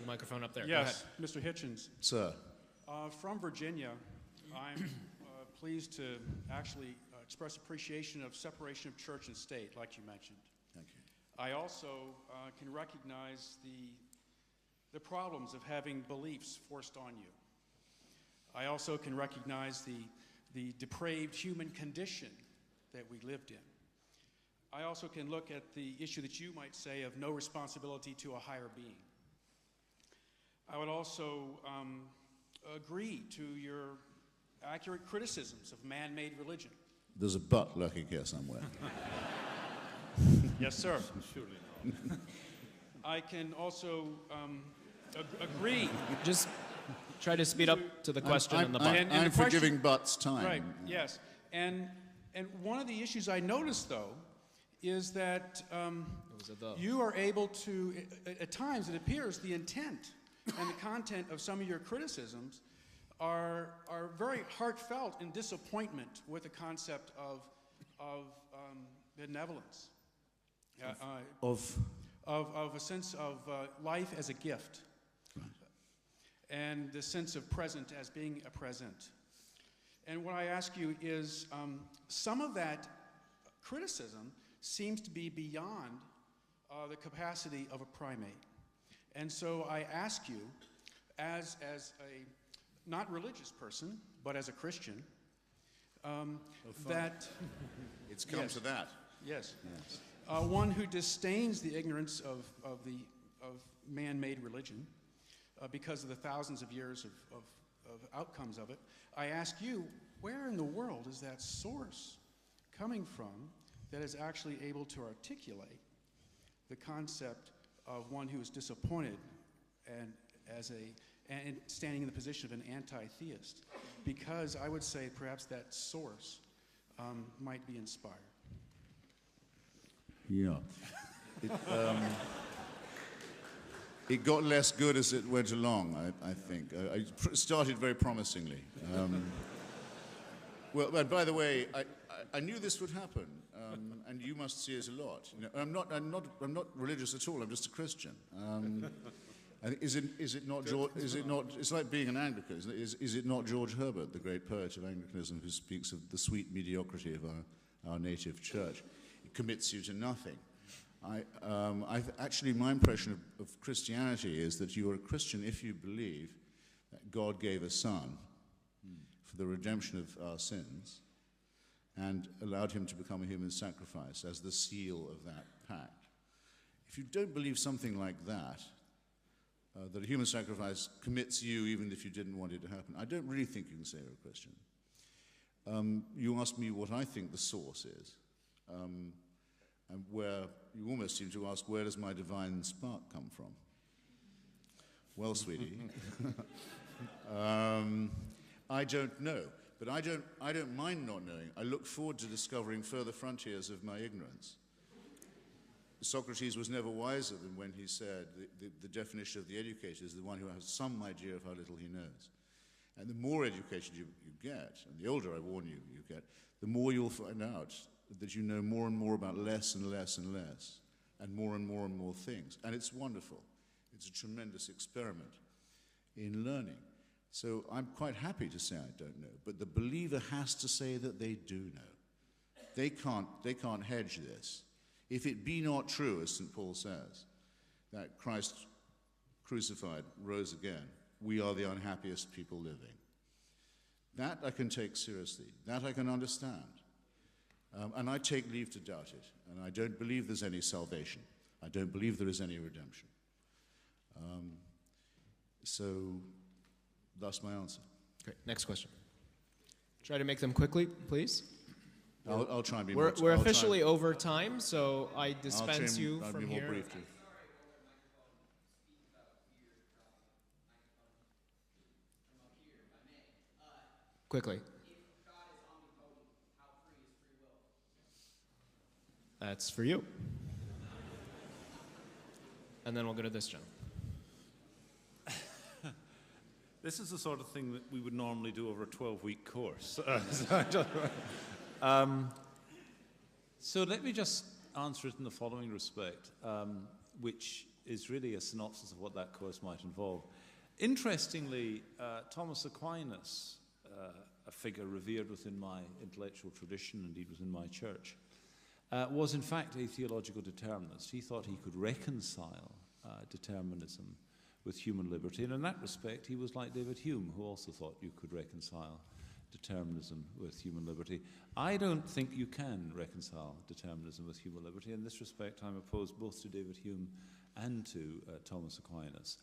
microphone up there. Yes, Mr. Hitchens. Sir. From Virginia, I'm pleased to actually express appreciation of separation of church and state, like you mentioned. Thank you. I also can recognize the problems of having beliefs forced on you. I also can recognize the depraved human condition that we lived in. I also can look at the issue that you might say of no responsibility to a higher being. I would also agree to your accurate criticisms of man-made religion. There's a but lurking here somewhere. Yes, sir. Surely not. I can also agree. Just try to speed up to the question and the but. I'm for giving butts time. Right, yes. And one of the issues I noticed, though, is that you are able to, at times it appears, the intent and the content of some of your criticisms are very heartfelt in disappointment with the concept of benevolence. Of a sense of life as a gift. Right. And the sense of present as being a present. And what I ask you is, some of that criticism seems to be beyond the capacity of a primate. And so I ask you, as a not religious person, but as a Christian, that... It's come to that. Yes. One who disdains the ignorance of man-made religion because of the thousands of years of outcomes of it, I ask you, where in the world is that source coming from that is actually able to articulate the concept of one who is disappointed and standing in the position of an anti-theist? Because I would say perhaps that source might be inspired. Yeah. It got less good as it went along, I think. It started very promisingly. Well, but by the way, I knew this would happen, and you must see it a lot. You know, I'm not religious at all. I'm just a Christian. Is it not? It's like being an Anglican. Is it not George Herbert, the great poet of Anglicanism, who speaks of the sweet mediocrity of our native church? It commits you to nothing. Actually, my impression of Christianity is that you are a Christian if you believe that God gave a son for the redemption of our sins and allowed him to become a human sacrifice as the seal of that pact. If you don't believe something like that, that a human sacrifice commits you even if you didn't want it to happen, I don't really think you can say you're a Christian. You ask me what I think the source is. And where you almost seem to ask, where does my divine spark come from? Well, sweetie, I don't know, but I don't mind not knowing. I look forward to discovering further frontiers of my ignorance. Socrates was never wiser than when he said the definition of the educated is the one who has some idea of how little he knows. And the more educated you get, and the older I warn you get, the more you'll find out that you know more and more about less and less and less, and more things. And it's wonderful. It's a tremendous experiment in learning. So I'm quite happy to say I don't know, but the believer has to say that they do know. They can't hedge this. If it be not true, as St. Paul says, that Christ crucified rose again, we are the unhappiest people living. That I can take seriously. That I can understand. And I take leave to doubt it. And I don't believe there's any salvation. I don't believe there is any redemption. So that's my answer. Great. Next question. Try to make them quickly, please. I'll try and be more... We're officially over time, so I dispense you from here. I'll be more brief too. Quickly. That's for you. And then we'll go to this gentleman. This is the sort of thing that we would normally do over a 12-week course. So let me just answer it in the following respect, which is really a synopsis of what that course might involve. Interestingly, Thomas Aquinas, a figure revered within my intellectual tradition, indeed within my church, was in fact a theological determinist. He thought he could reconcile determinism with human liberty, and in that respect he was like David Hume, who also thought you could reconcile determinism with human liberty. I don't think you can reconcile determinism with human liberty. In this respect, I'm opposed both to David Hume and to Thomas Aquinas.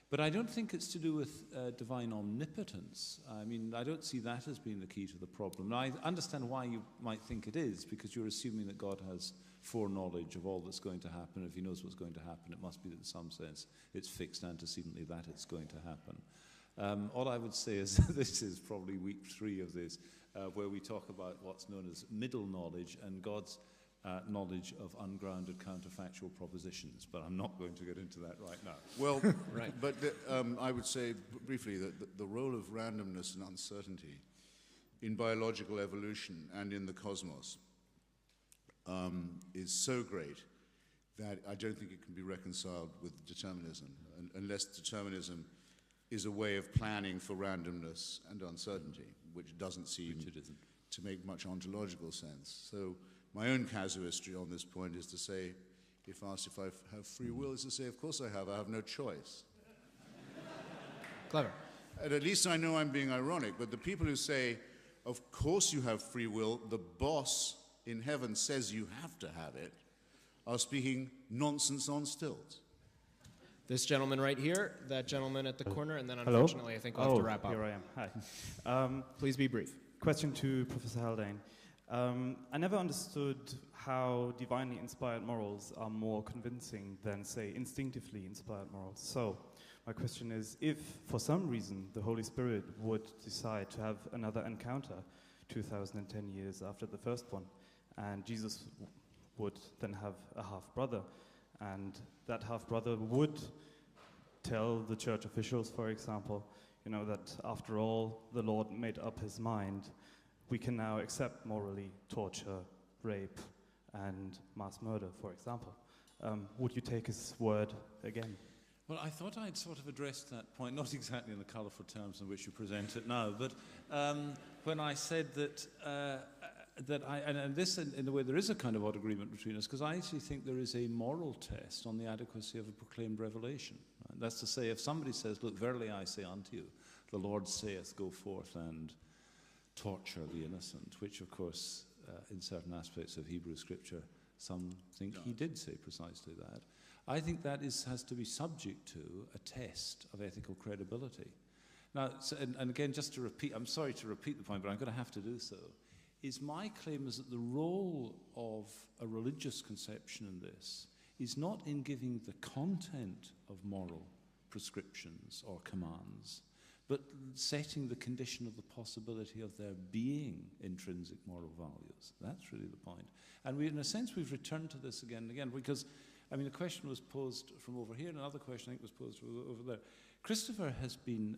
But I don't think it's to do with divine omnipotence. I mean, I don't see that as being the key to the problem. Now, I understand why you might think it is, because you're assuming that God has foreknowledge of all that's going to happen. If he knows what's going to happen, it must be that in some sense it's fixed antecedently that it's going to happen. All I would say is this is probably week 3 of this, where we talk about what's known as middle knowledge and God's knowledge of ungrounded counterfactual propositions, but I'm not going to get into that right now. Well, right. But I would say briefly that the role of randomness and uncertainty in biological evolution and in the cosmos is so great that I don't think it can be reconciled with determinism, unless determinism is a way of planning for randomness and uncertainty, which doesn't seem to make much ontological sense. So my own casuistry on this point is to say, if asked if I have free will, is to say, of course I have no choice. Clever. And at least I know I'm being ironic, but the people who say, of course you have free will, the boss in heaven says you have to have it, are speaking nonsense on stilts. This gentleman right here, that gentleman at the corner, and then unfortunately I think we'll have to wrap up. Here I am. Hi. Please be brief. Question to Professor Haldane. I never understood how divinely inspired morals are more convincing than, say, instinctively inspired morals. So, my question is, if for some reason the Holy Spirit would decide to have another encounter 2010 years after the first one, and Jesus would then have a half-brother, and that half-brother would tell the church officials, for example, you know, that after all the Lord made up his mind, we can now accept morally torture, rape, and mass murder, for example. Would you take his word again? Well, I thought I'd sort of addressed that point, not exactly in the colourful terms in which you present it now, but when I said that, and this in a way there is a kind of odd agreement between us, because I actually think there is a moral test on the adequacy of a proclaimed revelation. Right? That's to say, if somebody says, look, verily I say unto you, the Lord saith, go forth and torture the innocent, which of course in certain aspects of Hebrew scripture some think he did say precisely that. I think that has to be subject to a test of ethical credibility. Now, and again, just to repeat, I'm sorry to repeat the point, but I'm going to have to do so, is my claim is that the role of a religious conception in this is not in giving the content of moral prescriptions or commands, but setting the condition of the possibility of there being intrinsic moral values. That's really the point. And in a sense, we've returned to this again and again, because, I mean, the question was posed from over here, and another question I think was posed over there. Christopher has been,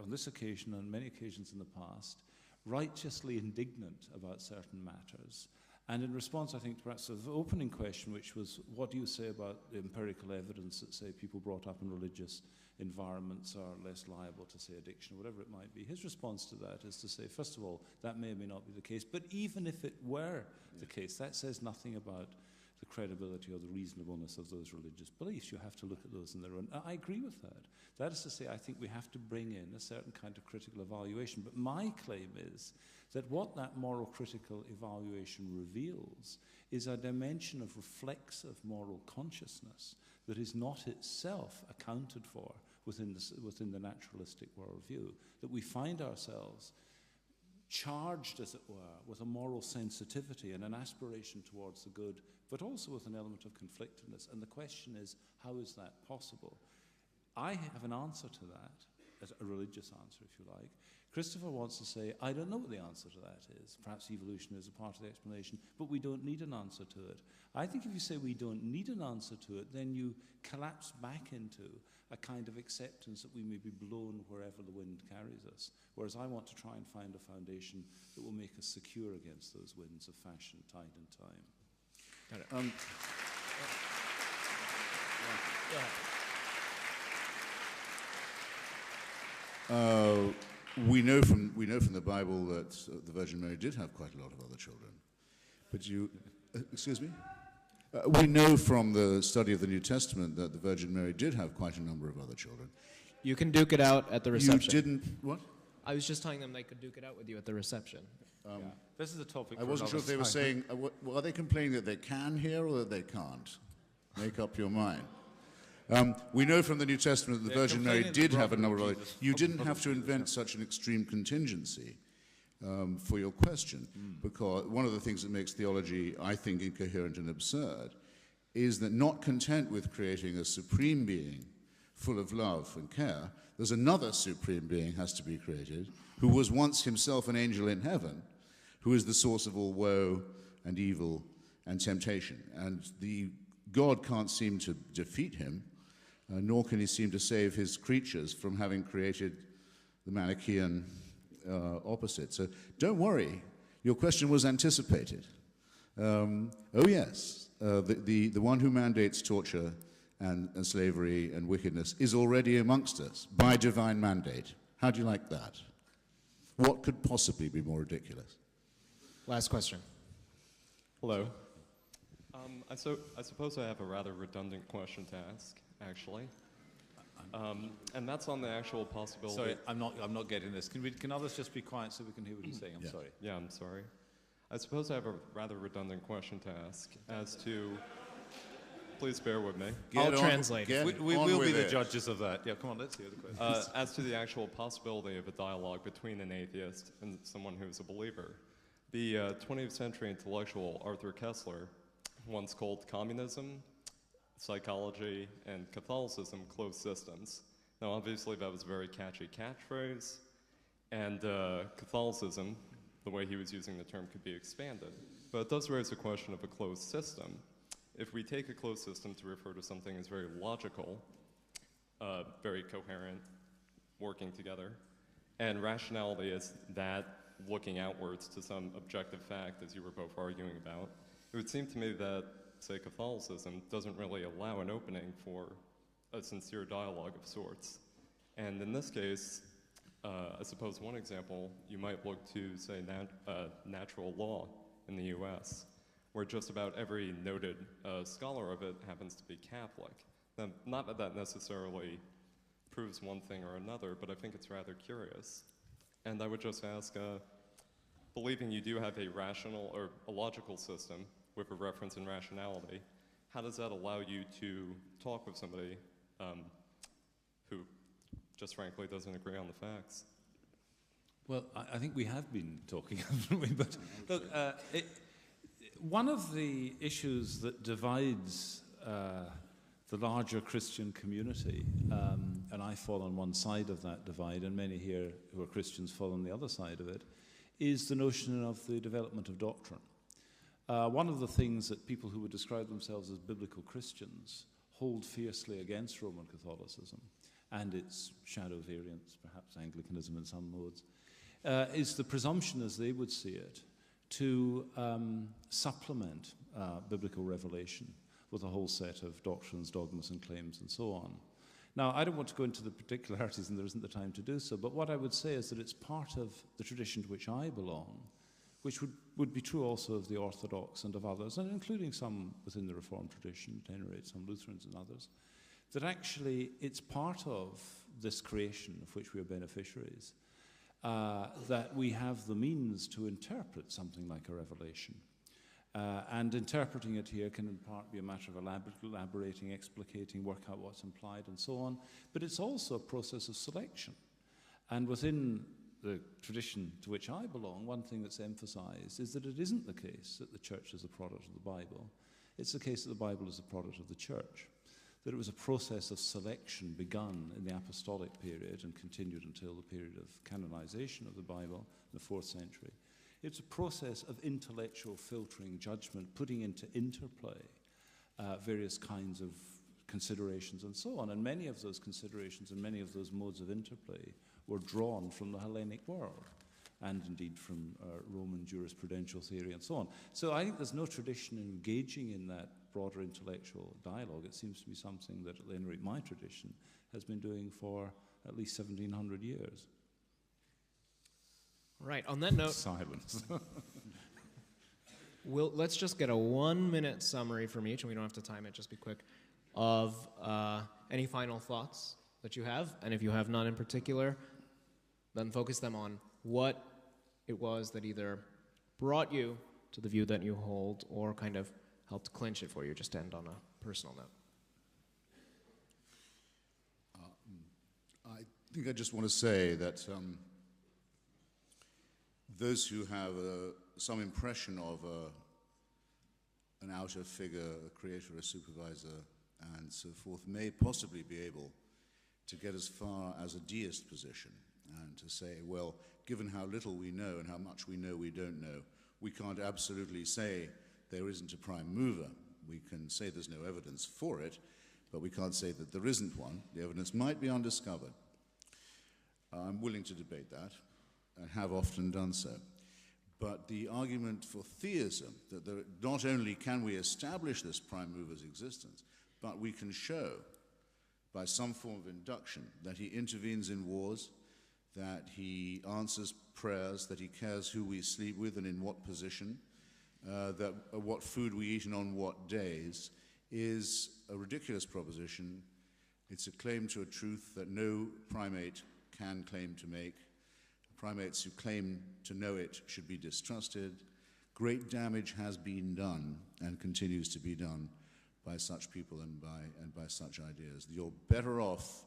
on this occasion and many occasions in the past, righteously indignant about certain matters. And in response, I think, to perhaps the opening question, which was, what do you say about the empirical evidence that, say, people brought up in religious environments are less liable to, say, addiction, or whatever it might be? His response to that is to say, first of all, that may or may not be the case, but even if it were the case, that says nothing about the credibility or the reasonableness of those religious beliefs. You have to look at those in their own. I agree with that. That is to say, I think we have to bring in a certain kind of critical evaluation. But my claim is that what that moral critical evaluation reveals is a dimension of reflexive moral consciousness that is not itself accounted for within the naturalistic worldview, that we find ourselves charged, as it were, with a moral sensitivity and an aspiration towards the good, but also with an element of conflictedness. And the question is, how is that possible? I have an answer to that, as a religious answer, if you like. Christopher wants to say, I don't know what the answer to that is. Perhaps evolution is a part of the explanation, but we don't need an answer to it. I think if you say we don't need an answer to it, then you collapse back into a kind of acceptance that we may be blown wherever the wind carries us. Whereas I want to try and find a foundation that will make us secure against those winds of fashion, tide and time. Got it. We know from the Bible that the Virgin Mary did have quite a lot of other children. But excuse me? We know from the study of the New Testament that the Virgin Mary did have quite a number of other children. You can duke it out at the reception. You didn't, what? I was just telling them they could duke it out with you at the reception. This is a topic. I wasn't sure if they were saying, are they complaining that they can hear or that they can't? Make up your mind. We know from the New Testament that the Virgin Mary did have a number of other. You didn't have to invent such an extreme contingency for your question, because one of the things that makes theology, I think, incoherent and absurd is that not content with creating a supreme being full of love and care, there's another supreme being has to be created who was once himself an angel in heaven, who is the source of all woe and evil and temptation. And the God can't seem to defeat him, nor can he seem to save his creatures from having created the Manichaean opposite. So don't worry, your question was anticipated. Oh yes, the one who mandates torture and slavery and wickedness is already amongst us by divine mandate. How do you like that? What could possibly be more ridiculous? Last question. Hello. I suppose I have a rather redundant question to ask, actually. And that's on the actual possibility. Sorry, I'm not getting this. Can others just be quiet so we can hear what he's saying? I'm sorry. Yeah, I'm sorry. I suppose I have a rather redundant question to ask as to. Please bear with me. I'll translate. We will be the judges of that. Yeah, come on, let's hear the question. As to the actual possibility of a dialogue between an atheist and someone who's a believer. The 20th century intellectual Arthur Koestler once called communism, psychology, and Catholicism closed systems. Now, obviously, that was a very catchy catchphrase, and Catholicism, the way he was using the term, could be expanded. But it does raise the question of a closed system. If we take a closed system to refer to something as very logical, very coherent, working together, and rationality is that looking outwards to some objective fact, as you were both arguing about, it would seem to me that, say, Catholicism doesn't really allow an opening for a sincere dialogue of sorts. And in this case, I suppose one example, you might look to, say, natural law in the US, where just about every noted scholar of it happens to be Catholic. Now, not that that necessarily proves one thing or another, but I think it's rather curious. And I would just ask, believing you do have a rational or a logical system with a reference in rationality, how does that allow you to talk with somebody who just frankly doesn't agree on the facts? Well, I think we have been talking, haven't we? But look, one of the issues that divides the larger Christian community, and I fall on one side of that divide, and many here who are Christians fall on the other side of it, is the notion of the development of doctrine. One of the things that people who would describe themselves as biblical Christians hold fiercely against Roman Catholicism and its shadow variants, perhaps Anglicanism in some modes, is the presumption, as they would see it, to supplement biblical revelation with a whole set of doctrines, dogmas, and claims, and so on. Now, I don't want to go into the particularities, and there isn't the time to do so, but what I would say is that it's part of the tradition to which I belong, which would be true also of the Orthodox and of others, and including some within the Reformed tradition, at any rate, some Lutherans and others, that actually it's part of this creation of which we are beneficiaries, that we have the means to interpret something like a revelation. And interpreting it here can in part be a matter of elaborating, explicating, work out what's implied, and so on. But it's also a process of selection. And within the tradition to which I belong, one thing that's emphasized is that it isn't the case that the church is a product of the Bible. It's the case that the Bible is a product of the church. That it was a process of selection begun in the apostolic period and continued until the period of canonization of the Bible in the 4th century. It's a process of intellectual filtering, judgment, putting into interplay various kinds of considerations and so on. And many of those considerations and many of those modes of interplay were drawn from the Hellenic world and indeed from Roman jurisprudential theory and so on. So I think there's no tradition in engaging in that broader intellectual dialogue. It seems to be something that, at any rate, my tradition has been doing for at least 1,700 years. Right, on that note, Silence. let's just get a 1-minute summary from each, and we don't have to time it, just be quick, of any final thoughts that you have, and if you have none in particular, then focus them on what it was that either brought you to the view that you hold or kind of helped clinch it for you, just to end on a personal note. I think I just want to say that those who have some impression of an outer figure, a creator, a supervisor, and so forth, may possibly be able to get as far as a deist position and to say, well, given how little we know and how much we know we don't know, we can't absolutely say there isn't a prime mover. We can say there's no evidence for it, but we can't say that there isn't one. The evidence might be undiscovered. I'm willing to debate that, and have often done so. But the argument for theism, that not only can we establish this prime mover's existence, but we can show by some form of induction that he intervenes in wars, that he answers prayers, that he cares who we sleep with and in what position, that what food we eat and on what days, is a ridiculous proposition. It's a claim to a truth that no primate can claim to make. Primates who claim to know it should be distrusted. Great damage has been done and continues to be done by such people and by such ideas. You're better off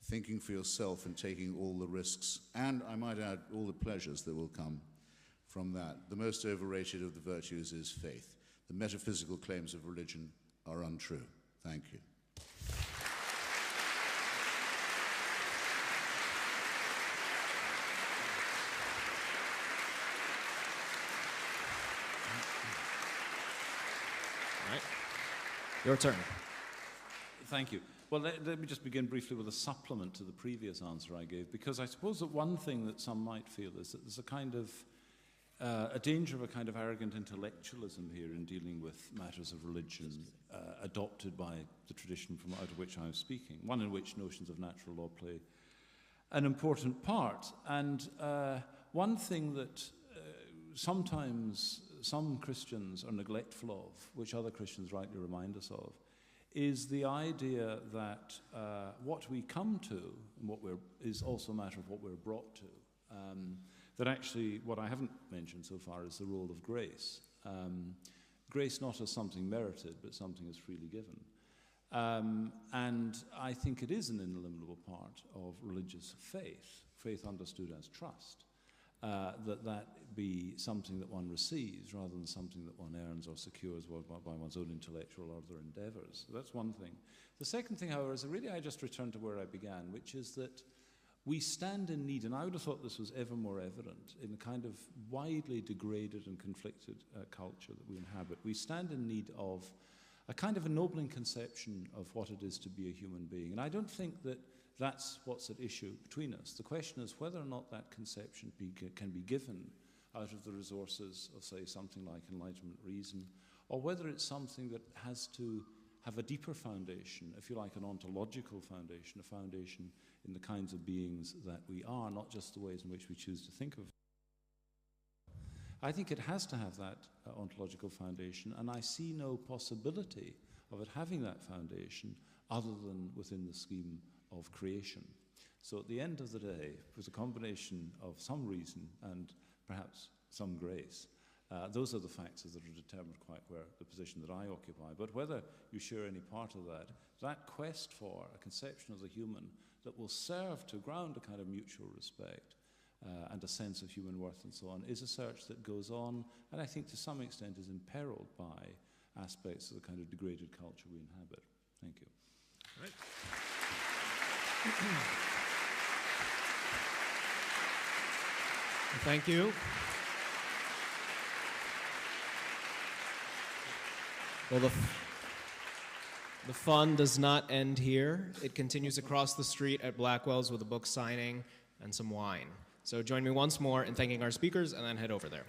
thinking for yourself and taking all the risks, and I might add, all the pleasures that will come from that. The most overrated of the virtues is faith. The metaphysical claims of religion are untrue. Thank you. All right. Your turn. Thank you. Well, let me just begin briefly with a supplement to the previous answer I gave, because I suppose that one thing that some might feel is that there's a kind of a danger of a kind of arrogant intellectualism here in dealing with matters of religion adopted by the tradition from out of which I'm speaking, one in which notions of natural law play an important part. And one thing that sometimes some Christians are neglectful of, which other Christians rightly remind us of, is the idea that what we come to and is also a matter of what we're brought to. That actually, what I haven't mentioned so far is the role of grace. Grace not as something merited, but something as freely given. And I think it is an ineliminable part of religious faith, faith understood as trust, that be something that one receives rather than something that one earns or secures by one's own intellectual or other endeavors. So that's one thing. The second thing, however, is really I just return to where I began, which is that we stand in need, and I would have thought this was ever more evident in the kind of widely degraded and conflicted culture that we inhabit. We stand in need of a kind of ennobling conception of what it is to be a human being. And I don't think that that's what's at issue between us. The question is whether or not that conception can be given out of the resources of, say, something like Enlightenment reason, or whether it's something that has to have a deeper foundation, if you like, an ontological foundation, a foundation in the kinds of beings that we are, not just the ways in which we choose to think of. I think it has to have that ontological foundation, and I see no possibility of it having that foundation other than within the scheme of creation. So at the end of the day, with a combination of some reason and perhaps some grace, those are the factors that are determined quite where the position that I occupy. But whether you share any part of that quest for a conception of the human that will serve to ground a kind of mutual respect and a sense of human worth and so on is a search that goes on, and I think to some extent is imperiled by aspects of the kind of degraded culture we inhabit. Thank you. All right. Thank you. Well, the fun does not end here. It continues across the street at Blackwell's with a book signing and some wine. So join me once more in thanking our speakers and then head over there.